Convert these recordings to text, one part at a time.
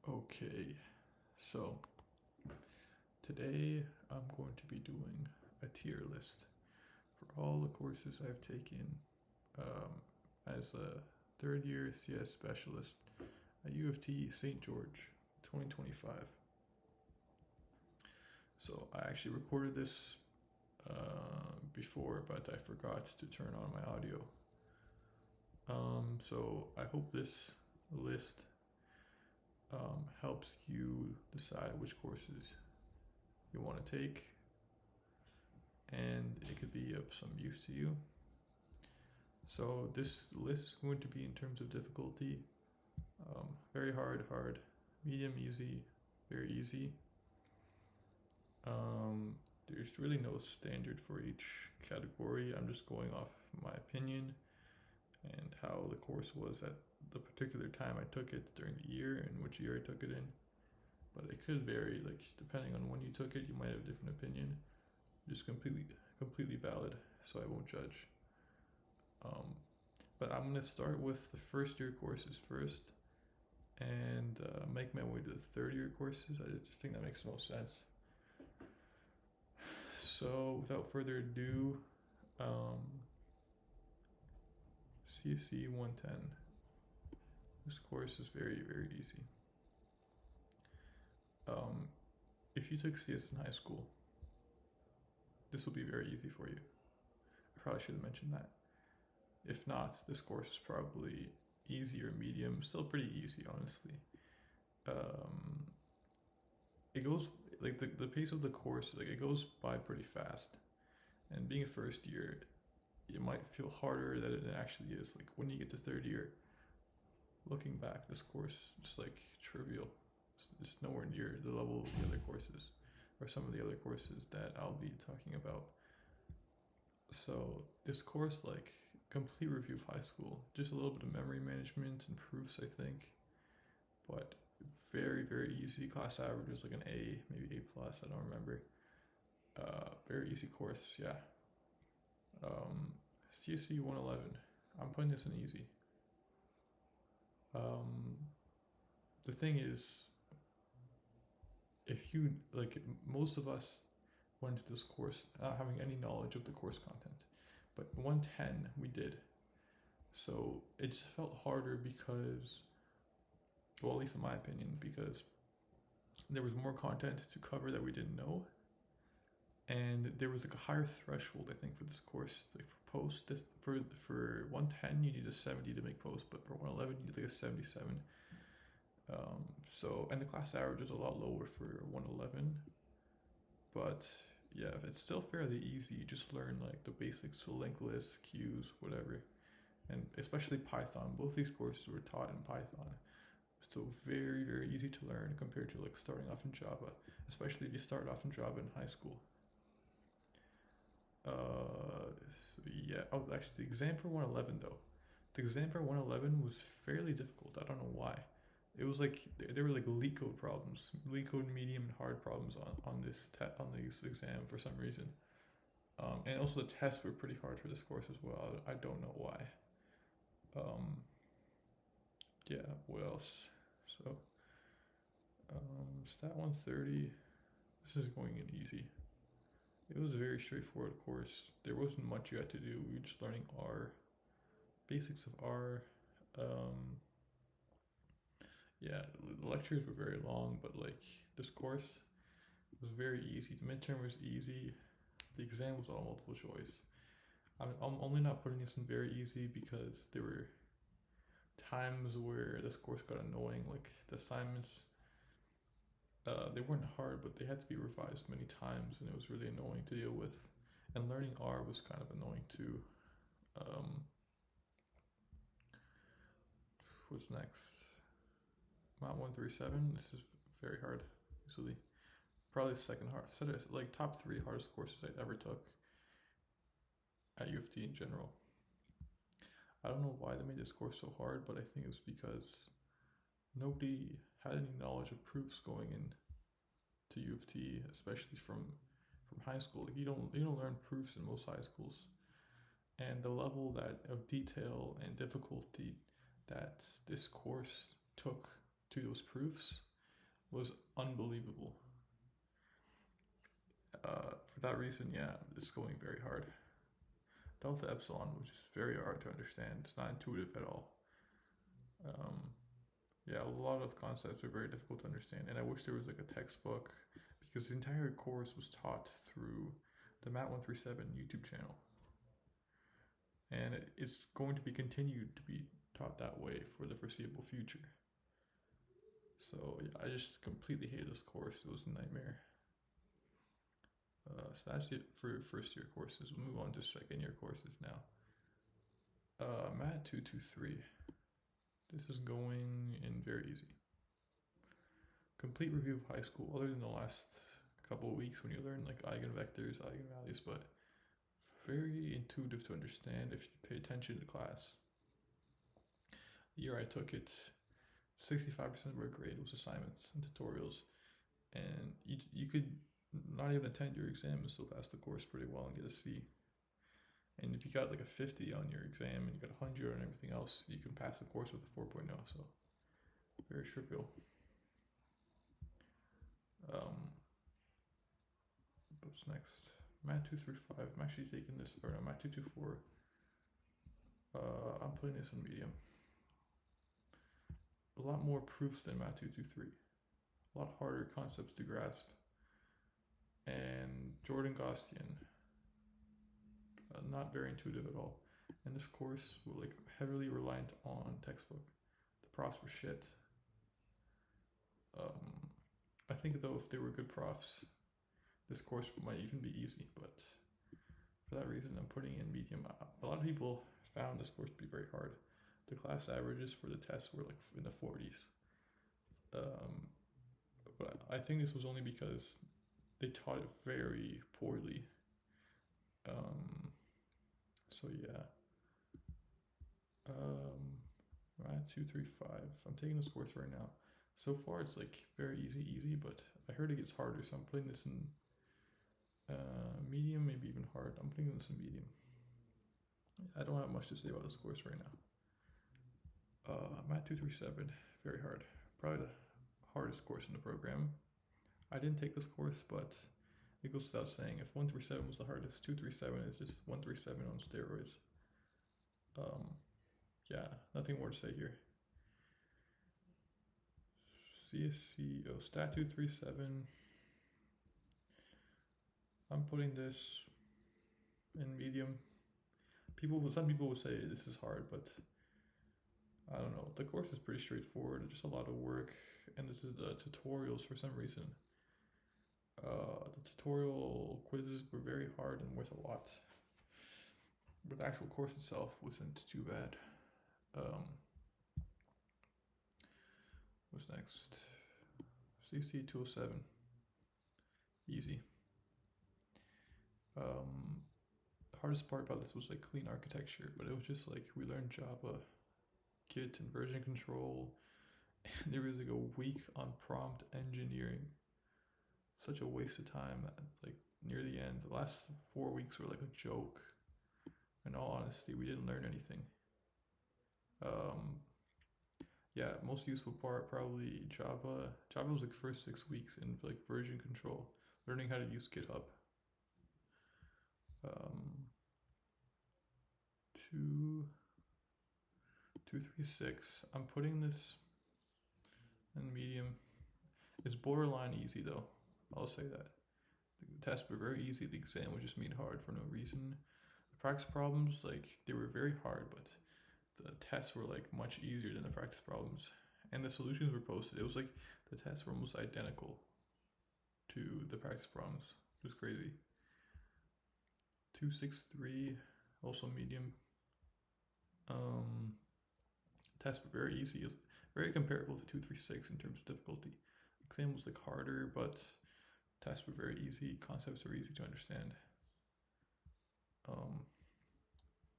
Okay, so today I'm going to be doing a tier list for all the courses I've taken as a third year CS specialist at U of T St. George 2025. So I actually recorded this before, but I forgot to turn on my audio. So I hope this list helps you decide which courses you want to take, and it could be of some use to you. So this list is going to be in terms of difficulty, very hard, hard, medium, easy, very easy. There's really no standard for each category. I'm just going off my opinion and how the course was at the particular time I took it during the year and which year I took it in. But it could vary, like depending on when you took it, you might have a different opinion. Just completely valid, so I won't judge. But I'm gonna start with the first year courses first, and make my way to the third year courses. I just think that makes the most sense. So without further ado, CSE 110. This course is very easy. If you took CS in high school, this will be very easy for you. I probably should have mentioned that. If not, this course is probably easy or medium, still pretty easy, honestly. It goes, like the pace of the course, like it goes by pretty fast. And being a first year, it might feel harder than it actually is. Like when you get to third year, looking back, this course is just like trivial. It's nowhere near the level of the other courses, or some of the other courses that I'll be talking about. So this course, like complete review of high school, just a little bit of memory management and proofs, I think, but very easy. Class average is like an A, maybe A plus, I don't remember. Very easy course, yeah. CSE 111, I'm putting this in easy. The thing is, if you, like most of us went to this course not having any knowledge of the course content, but 110 we did. So it just felt harder because, well, at least in my opinion, because there was more content to cover that we didn't know, and there was like a higher threshold, I think, for this course. Like for post, this for 110 you need a 70 to make post, but for 111 you need like a 77. So, and the class average is a lot lower for 111, but yeah, it's still fairly easy. You just learn like the basics to linked lists, queues, whatever, and especially Python. Both these courses were taught in Python, so very easy to learn compared to like starting off in Java, especially if you start off in Java in high school. So yeah. Oh, actually, the exam for 111 though. The exam for 111 was fairly difficult. I don't know why. It was like there were like LeetCode problems, LeetCode medium and hard problems on this exam for some reason. And also the tests were pretty hard for this course as well. I don't know why. Yeah. What else? So Stat 130. This is going in easy. It was a very straightforward course. There wasn't much you had to do. We were just learning R, basics of R. Yeah, the lectures were very long, but like this course was very easy. The midterm was easy. The exam was all multiple choice. I'm only not putting this in very easy because there were times where this course got annoying. Like the assignments, they weren't hard, but they had to be revised many times, and it was really annoying to deal with. And learning R was kind of annoying too. What's next? Mount 137. This is very hard, easily. Probably the second hard. Set it like top 3 hardest courses I ever took at U of T in general. I don't know why they made this course so hard, but I think it was because nobody had any knowledge of proofs going in to U of T, especially from high school. Like you don't learn proofs in most high schools, and the level of detail and difficulty that this course took to those proofs was unbelievable. For that reason, yeah, it's going very hard. Delta Epsilon was just very hard to understand. It's not intuitive at all. Yeah, a lot of concepts are very difficult to understand, and I wish there was like a textbook because the entire course was taught through the Matt137 YouTube channel, and it's going to be continued to be taught that way for the foreseeable future. So yeah, I just completely hated this course. It was a nightmare. So that's it for first year courses. We'll move on to second year courses now. Math 223. This is going in very easy. Complete review of high school, other than the last couple of weeks when you learn like eigenvectors, eigenvalues, but very intuitive to understand if you pay attention to class. The year I took it, 65% of our grade was assignments and tutorials, and you could not even attend your exam and still pass the course pretty well and get a C. And if you got like a 50 on your exam and you got 100 on everything else, you can pass the course with a 4.0. So very trivial. What's next? Math 235. I'm actually taking this, or no, Math 224. I'm putting this in medium. A lot more proofs than Math 223. A lot harder concepts to grasp. And Jordan Gostian, not very intuitive at all. And this course was like heavily reliant on textbook. The profs were shit. I think though if they were good profs, this course might even be easy, but for that reason I'm putting in medium. A lot of people found this course to be very hard. The class averages for the tests were like in the 40s. But I think this was only because they taught it very poorly. So yeah. Math 235. I'm taking this course right now. So far it's like very easy, but I heard it gets harder, so I'm putting this in medium, maybe even hard. I'm putting this in medium. I don't have much to say about this course right now. Math 237, very hard. Probably the hardest course in the program. I didn't take this course, but it goes without saying, if 137 was the hardest, 237 is just 137 on steroids. Yeah, nothing more to say here. CSC, Stat 237. I'm putting this in medium. Some people would say this is hard, but I don't know. The course is pretty straightforward, just a lot of work, and this is the tutorials for some reason. The tutorial quizzes were very hard and worth a lot, but the actual course itself wasn't too bad. What's next? CC 207. Easy. The hardest part about this was like clean architecture, but it was just like we learned Java, Git, and version control, and there was like a week on prompt engineering. Such a waste of time. Like near the end, the last 4 weeks were like a joke. In all honesty, we didn't learn anything. Yeah, most useful part probably Java. Java was like first 6 weeks in like version control, learning how to use GitHub. 236. I'm putting this in medium. It's borderline easy though. I'll say that. The tests were very easy. The exam was just made hard for no reason. The practice problems, like they were very hard, but the tests were like much easier than the practice problems. And the solutions were posted. It was like the tests were almost identical to the practice problems. It was crazy. 263, also medium. Tests were very easy, very comparable to 236 in terms of difficulty. Exam was like harder, but tests were very easy. Concepts were easy to understand.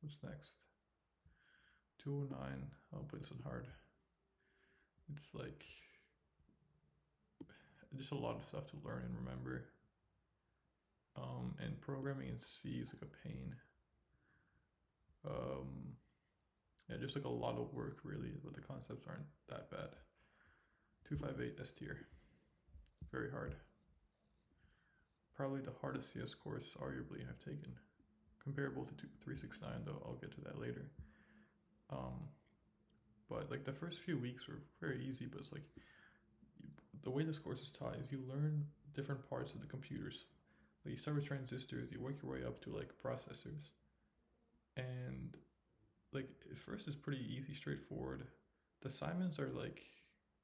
What's next? 209. I'll put this in hard. It's like just a lot of stuff to learn and remember. And programming in C is like a pain. Yeah, just like a lot of work really, but the concepts aren't that bad. 258 S tier. very hard. Probably the hardest CS course arguably I've taken. Comparable to 369 though, I'll get to that later. But like the first few weeks were very easy, but it's like the way this course is taught is you learn different parts of the computers. Like you start with transistors, you work your way up to like processors. And like at first it's pretty easy, straightforward. The assignments are like,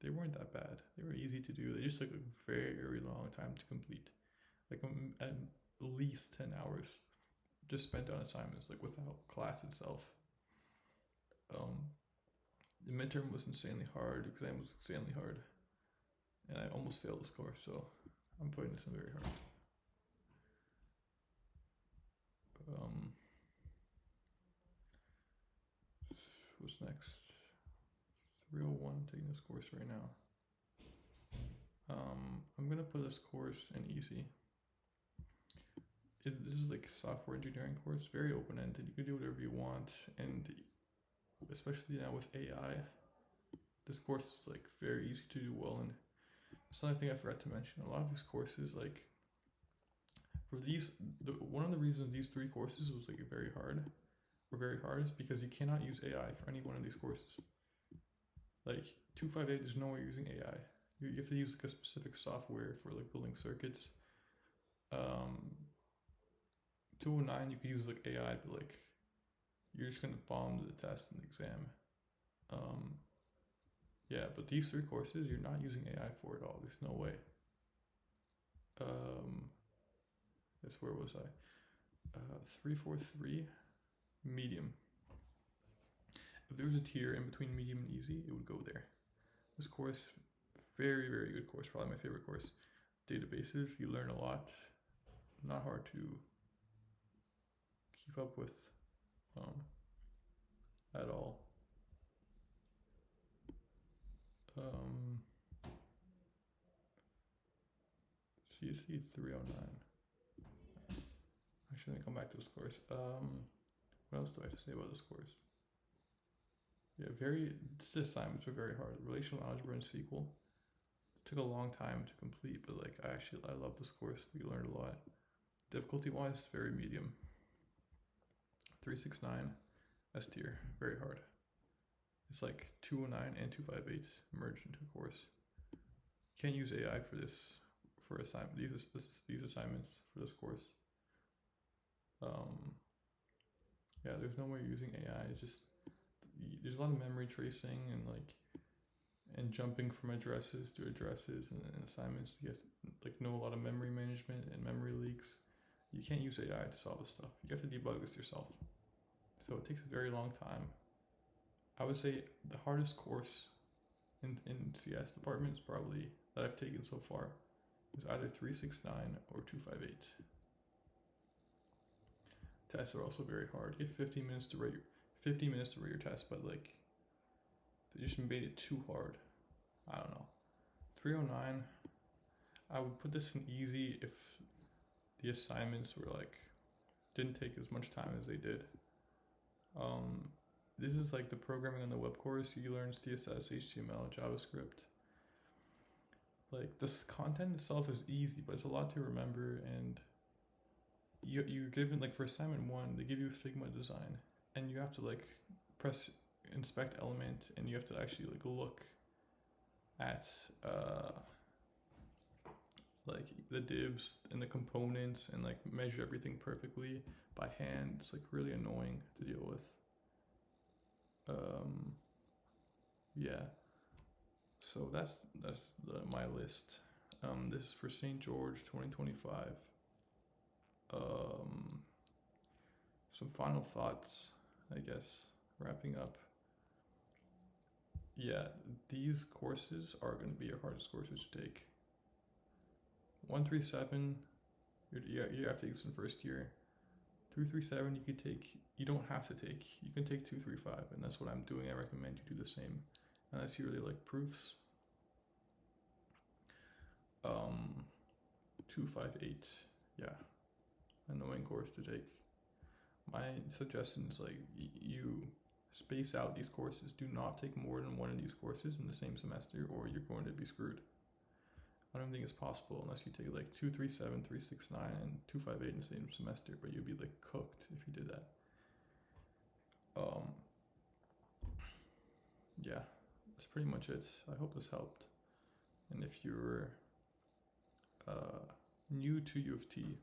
they weren't that bad. They were easy to do. They just took a very long time to complete. Like at least 10 hours just spent on assignments, like without class itself. The midterm was insanely hard, exam was insanely hard, and I almost failed the score, so I'm putting this in very hard. What's next? 301, taking this course right now. I'm gonna put this course in easy. This is like a software engineering course, very open-ended. You can do whatever you want, and especially now with AI, this course is like very easy to do well. And that's another thing I forgot to mention. A lot of these courses, like for these, one of the reasons these 3 courses was like very hard is because you cannot use AI for any one of these courses. Like 258, there's no way you're using AI. You have to use like a specific software for like building circuits. 209, you could use like AI, but like you're just gonna bomb the test and the exam. Yeah, but these 3 courses, you're not using AI for it all. There's no way. Yes, where was I? 343, medium. If there was a tier in between medium and easy, it would go there. This course, very good course, probably my favorite course. Databases, you learn a lot. Not hard to keep up with at all. CSE 309. Actually, let me come back to this course. What else do I have to say about this course? Yeah, the assignments were very hard. Relational algebra and SQL. It took a long time to complete, but like I love this course. We learned a lot. Difficulty wise, very medium. 369, S tier, very hard. It's like 209 and 258 merged into a course. You can't use AI for this, for assignment. These assignments for this course. Yeah, there's no way you're using AI. It's just there's a lot of memory tracing and jumping from addresses to addresses and assignments. You have to like know a lot of memory management and memory leaks. You can't use AI to solve this stuff. You have to debug this yourself. So it takes a very long time. I would say the hardest course in CS departments probably that I've taken so far is either 369 or 258. Tests are also very hard. You have 15 minutes to write your test, but like they just made it too hard. I don't know. 309, I would put this in easy if the assignments were like didn't take as much time as they did. This is like the programming on the web course. You learn CSS, HTML, JavaScript. Like this content itself is easy, but it's a lot to remember. And you're given like for assignment 1, they give you a Figma design, and you have to like press inspect element, and you have to actually like look at like the divs and the components and like measure everything perfectly by hand. It's like really annoying to deal with. Yeah, so that's my list. This is for St. George 2025. Some final thoughts, I guess, wrapping up. Yeah, these courses are going to be your hardest courses to take. 137, you have to take this in first year. 237 you don't have to take. You can take 235, and that's what I'm doing. I recommend you do the same, unless you really like proofs. 258, yeah, annoying course to take. My suggestion is like you space out these courses. Do not take more than one of these courses in the same semester, or you're going to be screwed. I don't think it's possible unless you take like 237, 369, and 258 in the same semester, but you'd be like cooked if you did that. Yeah, that's pretty much it. I hope this helped. And if you're new to U of T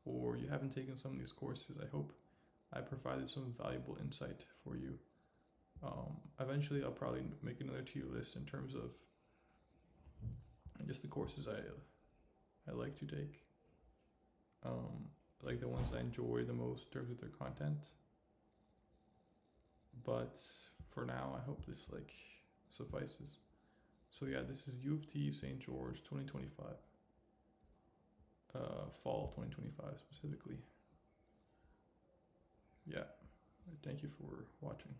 or you haven't taken some of these courses, I hope I provided some valuable insight for you. Eventually, I'll probably make another tier list in terms of just the courses I like to take, like the ones I enjoy the most in terms of their content. But for now, I hope this like suffices. So yeah, this is U of T St. George 2025, fall 2025 specifically. Yeah, thank you for watching.